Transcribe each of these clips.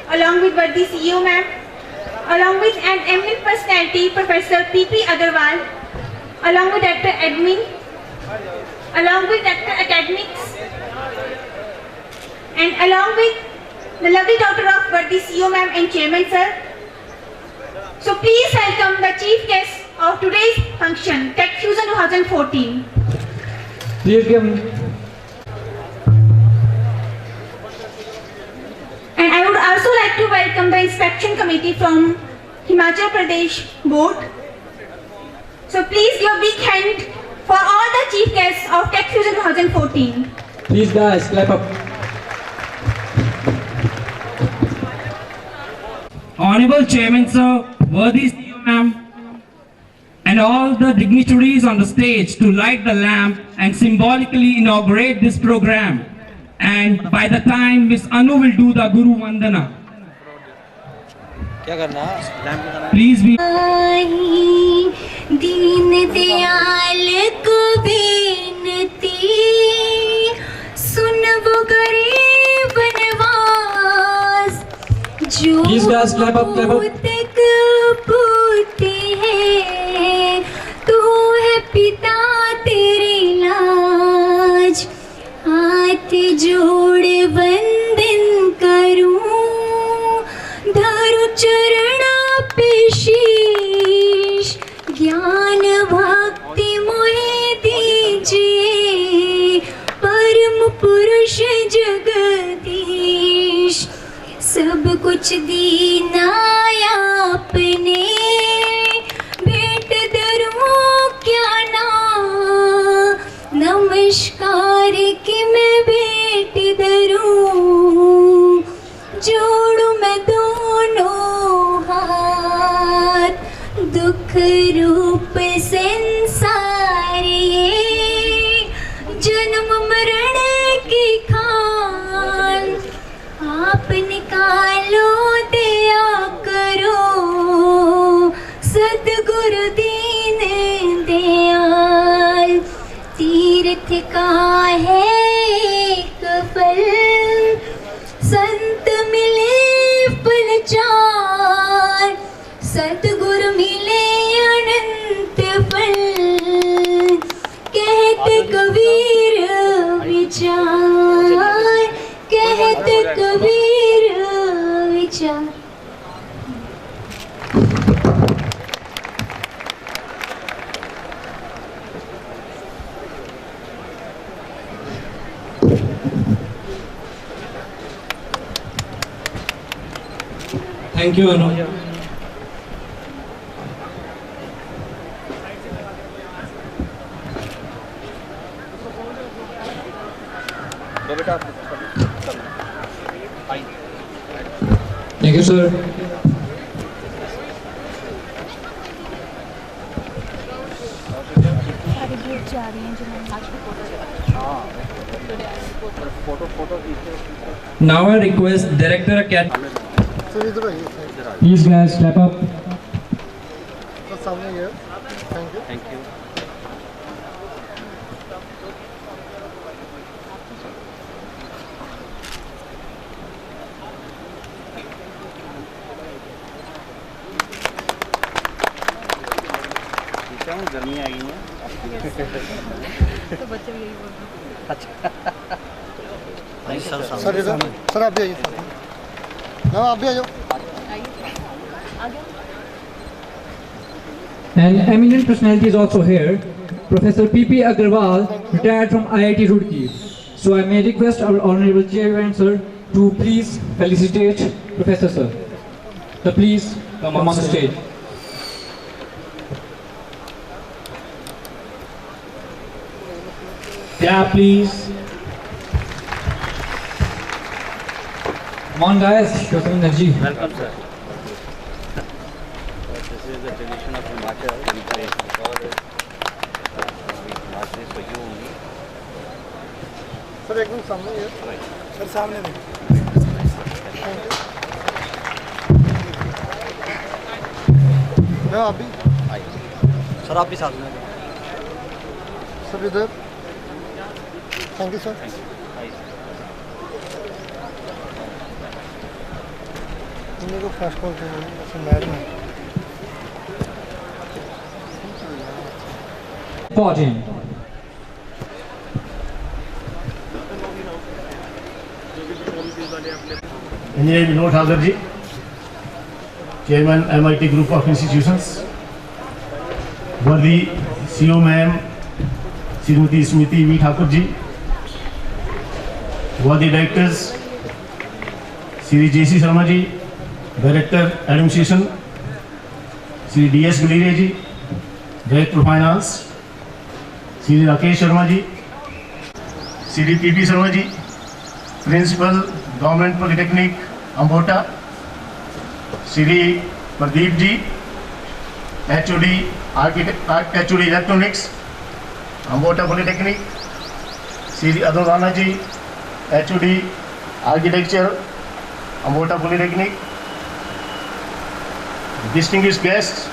along with Vardi CEO ma'am, along with an eminent personality, Professor P.P. Agarwal, along with Director Admin, along with Director Academics, and along with the lovely daughter of Vardi CEO ma'am and Chairman sir. So please welcome the chief guest of today's function, Tech Fusion 2014. Please give. And I would also like to welcome the inspection committee from Himachal Pradesh board. So please give a big hand for all the chief guests of Tech Fusion 2014. Please guys, clap up. Honorable Chairman Sir, worthy CEO ma'am, and all the dignitaries on the stage to light the lamp and symbolically inaugurate this program. And by the time Miss Anu will do the Guru Vandana, please be. Deen Dayal को बेनती सुन वो गरीब नवाज जो तक पूते हैं तू है पिता तेरी लाज हाथ जोड़ वंदन करूं धरु चरण पे शीश ज्ञान भक्ति मोहे दीजिए परम पुरुष जगदीश सब कुछ दीना आपने भेंट धरूं क्या ना नमस्कार की मैं भेंट धरूं जोड़ू मैं दोनों हाथ दुख रूप संसार ये जन्म मरण की खान आप निकालो दया करो सद्गुरु दीन दयाल तीर्थ का है एक फल संत मिले फल चार सतगुरु मिले अनंत फल कहते कबीर विचार कहते कबीर विचार। Thank you, Anu. Thank you, sir. Now I request Director Academy. Sir इधर आइए, Please, guys, clap up. Sir सामने ये, थैंक यू। गर्मी आ गई है सर इधर, सर आप भी आइए, मैम आप भी आ जाओ। An eminent personality is also here. Professor P.P. Agarwal, retired from IIT Roorkee. So I may request our honorable chairman, sir, to please felicitate Professor sir. So please come on the stage. Yeah, please. Come on, guys, show some energy. Welcome sir this is the tradition of Himachal और हिमाचल से you होंगी sir एकदम सामने ये, sir सामने देखिए। Ma'am आप भी, सर आप भी साथ में सर इधर, थैंक यू सर। इन्हीं को फ्लैश कॉल करना मैडम है। 14. Engineer Vinod Thakur ji, Chairman MIT Group of Institutions, worthy CEO Ma'am Srimati Smriti V Thakur ji, worthy directors Shri J.C. Sharma ji, Director Administration Shri D.S. Guleria ji, Director Finance Shri Rakesh Sharma ji, Shri P.P. Sharma ji, Principal Government Polytechnic Ambota, Shri Pradeep ji, HOD HOD Electronics Ambota Polytechnic, Shri Adon Rana ji, HOD Architecture Ambota Polytechnic, distinguished guests,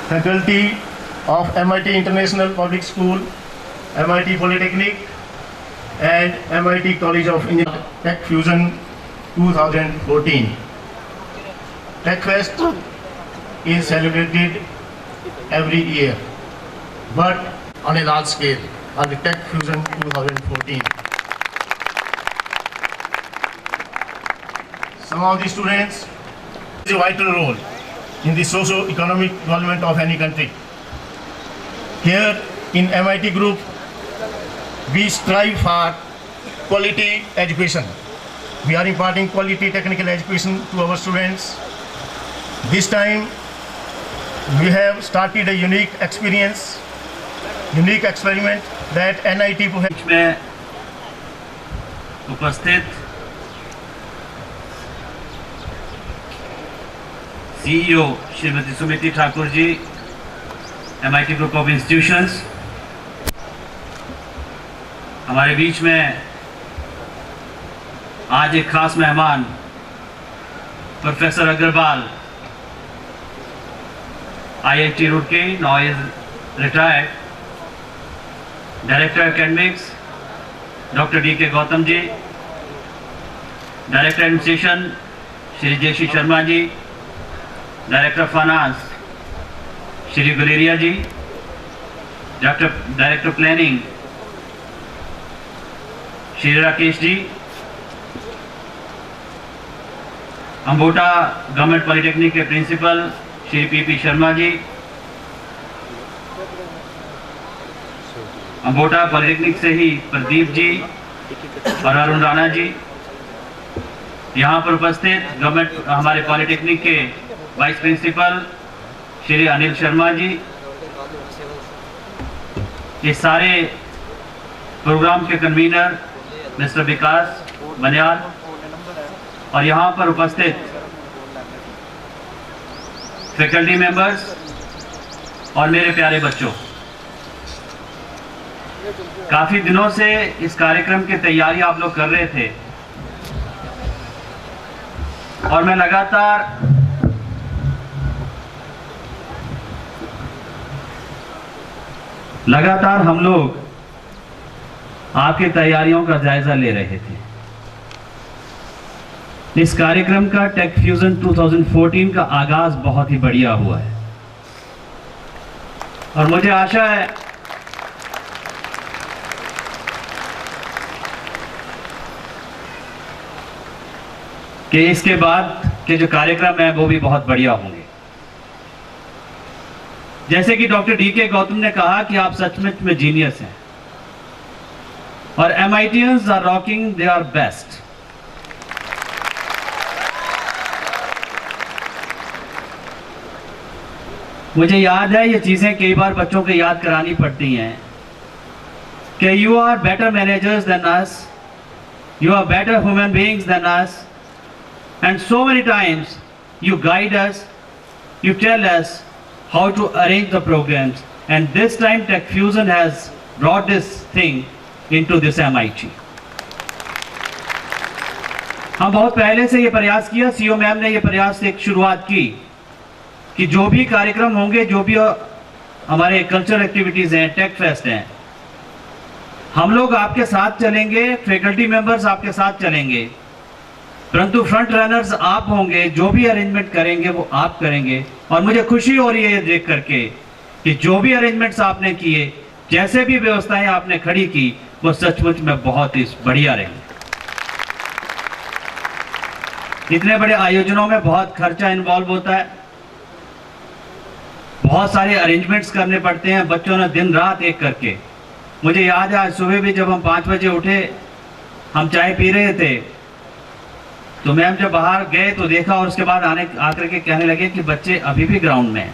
faculty of MIT International Public School, MIT Polytechnic and MIT College of Engineering Tech Fusion 2014. TechFest is celebrated every year, but on a large scale, on the Tech Fusion 2014. Some of the students play a vital role in the socio-economic development of any country. Here in MIT Group, we strive for quality education. We are imparting quality technical education to our students. This time, we have started a unique experience, unique experiment that NIT में उपस्थित CEO Shrimati Sumiti Thakur ji, MIT group of institutions, हमारे बीच में आज एक खास मेहमान professor Agarwal, IIT Roorkee, now is retired, director academics doctor D.K. Gautam ji, director administration Shri J.C. Sharma ji, director finance Shri Guleria ji, director planning Shri Rakesh ji, Ambota government polytechnic के principal Shri P.P. Sharma ji, Ambota polytechnic से ही प्रदीप जी और अरुण राणा जी, यहाँ पर उपस्थित गवर्नमेंट हमारे पॉलिटेक्निक के वाइस प्रिंसिपल श्री अनिल शर्मा जी, ये सारे प्रोग्राम के कन्वीनर मिस्टर विकास बनियाल और यहाँ पर उपस्थित फैकल्टी मेंबर्स और मेरे प्यारे बच्चों, काफी दिनों से इस कार्यक्रम की तैयारी आप लोग कर रहे थे और मैं लगातार हम लोग आपकी तैयारियों का जायजा ले रहे थे। इस कार्यक्रम का टेक फ्यूजन 2014 का आगाज बहुत ही बढ़िया हुआ है और मुझे आशा है कि इसके बाद के जो कार्यक्रम है वो भी बहुत बढ़िया होंगे। जैसे कि डॉक्टर डी.के. गौतम ने कहा कि आप सचमुच में जीनियस हैं और MITians are rocking, they are best. मुझे याद है ये चीजें कई बार बच्चों को याद करानी पड़ती हैं कि you are better managers than us, you are better human beings than us, and so many times you guide us, you tell us how to arrange the programs, and this time Tech Fusion has brought this thing into this MIT. हम बहुत पहले से ये प्रयास किया, CEO ma'am ने ये प्रयास से एक शुरुआत की कि जो भी कार्यक्रम होंगे, जो भी हमारे कल्चरल एक्टिविटीज हैं, टेक फेस्ट हैं, हम लोग आपके साथ चलेंगे, फैकल्टी मेंबर्स आपके साथ चलेंगे, परंतु फ्रंट रनर्स आप होंगे। जो भी अरेंजमेंट करेंगे वो आप करेंगे और मुझे खुशी हो रही है ये देख करके कि जो भी अरेंजमेंट्स आपने किए, जैसे भी व्यवस्थाएं आपने खड़ी की, वो सचमुच में बहुत ही बढ़िया रही। इतने बड़े आयोजनों में बहुत खर्चा इन्वॉल्व होता है, बहुत सारे अरेंजमेंट्स करने पड़ते हैं, बच्चों ने दिन रात एक करके। मुझे याद है आज सुबह भी जब हम 5 बजे उठे, हम चाय पी रहे थे, तो मैम जब बाहर गए तो देखा और उसके बाद आकर के कहने लगे कि बच्चे अभी भी ग्राउंड में हैं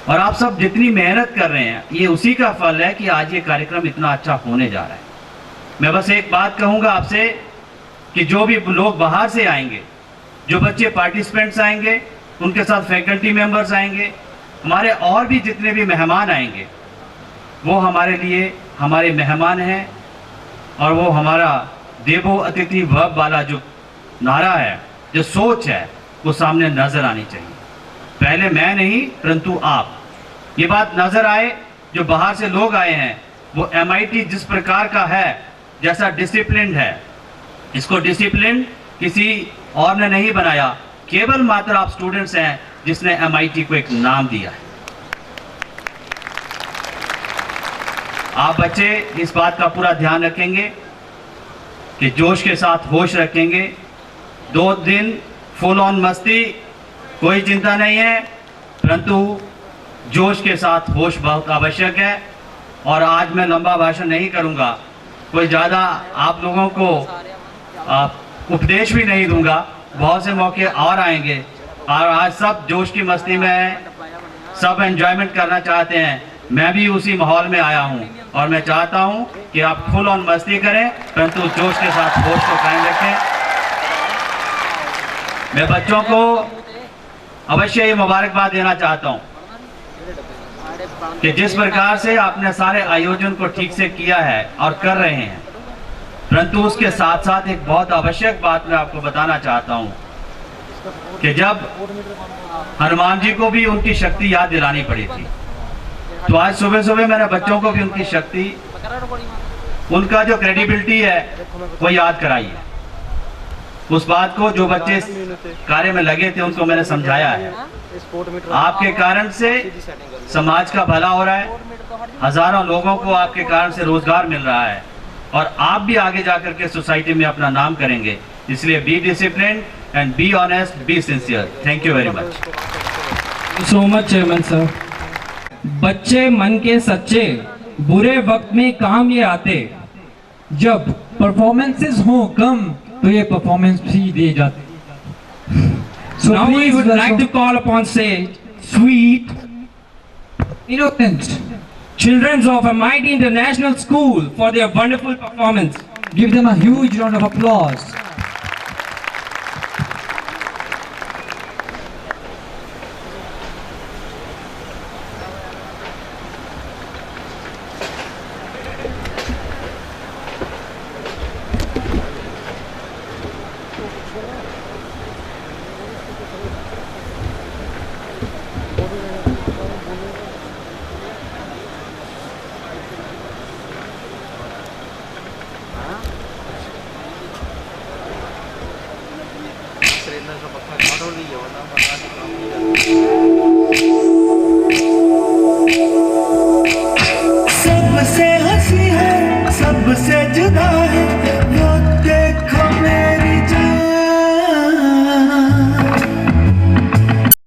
और आप सब जितनी मेहनत कर रहे हैं ये उसी का फल है कि आज ये कार्यक्रम इतना अच्छा होने जा रहा है। मैं बस एक बात कहूँगा आपसे कि जो भी लोग बाहर से आएंगे, जो बच्चे पार्टिसिपेंट्स आएंगे, उनके साथ फैकल्टी मेंबर्स आएंगे, हमारे और भी जितने भी मेहमान आएंगे, वो हमारे लिए हमारे मेहमान हैं और वो हमारा देवो अतिथि भव वाला जो नारा है, जो सोच है, वो सामने नजर आनी चाहिए। पहले मैं नहीं परंतु आप, ये बात नजर आए। जो बाहर से लोग आए हैं वो MIT जिस प्रकार का है, जैसा डिसिप्लिन है, इसको डिसिप्लिन किसी और ने नहीं बनाया, केवल मात्र आप स्टूडेंट्स हैं जिसने MIT को एक नाम दिया है। आप बच्चे इस बात का पूरा ध्यान रखेंगे कि जोश के साथ होश रखेंगे। 2 दिन फुल ऑन मस्ती, कोई चिंता नहीं है, परंतु जोश के साथ होश बहुत आवश्यक है। और आज मैं लंबा भाषण नहीं करूंगा, कोई ज़्यादा आप लोगों को उपदेश भी नहीं दूंगा, बहुत से मौके और आएंगे और आज सब जोश की मस्ती में हैं, सब एंजॉयमेंट करना चाहते हैं। मैं भी उसी माहौल में आया हूं और मैं चाहता हूं कि आप फुल ऑन मस्ती करें, परंतु जोश के साथ होश को कायम रखें। मैं बच्चों को अवश्य ये मुबारकबाद देना चाहता हूं कि जिस प्रकार से आपने सारे आयोजन को ठीक से किया है और कर रहे हैं, परंतु उसके साथ साथ एक बहुत आवश्यक बात मैं आपको बताना चाहता हूं कि जब हनुमान जी को भी उनकी शक्ति याद दिलानी पड़ी थी, तो आज सुबह सुबह मैंने बच्चों को भी उनकी शक्ति, उनका जो क्रेडिबिलिटी है वो याद कराई है। उस बात को जो बच्चे इस कार्य में लगे थे उनको मैंने समझाया है। आपके कारण से समाज का भला हो रहा है, हजारों लोगों को आपके कारण से रोजगार मिल रहा है और आप भी आगे जाकर के सोसाइटी में अपना नाम करेंगे। इसलिए be discipline and be honest, be sincere. Thank you very much. So much chairman sir. बच्चे मन के सच्चे, बुरे वक्त में काम ये आते। जब परफॉर्मेंसेस हो कम तो ये परफॉर्मेंस भी दे जाते। So now we would like to call upon stage sweet, innocent children of MIT International School for their wonderful performance. Give them a huge round of applause. सबसे हंसी है, सबसे जुदा है।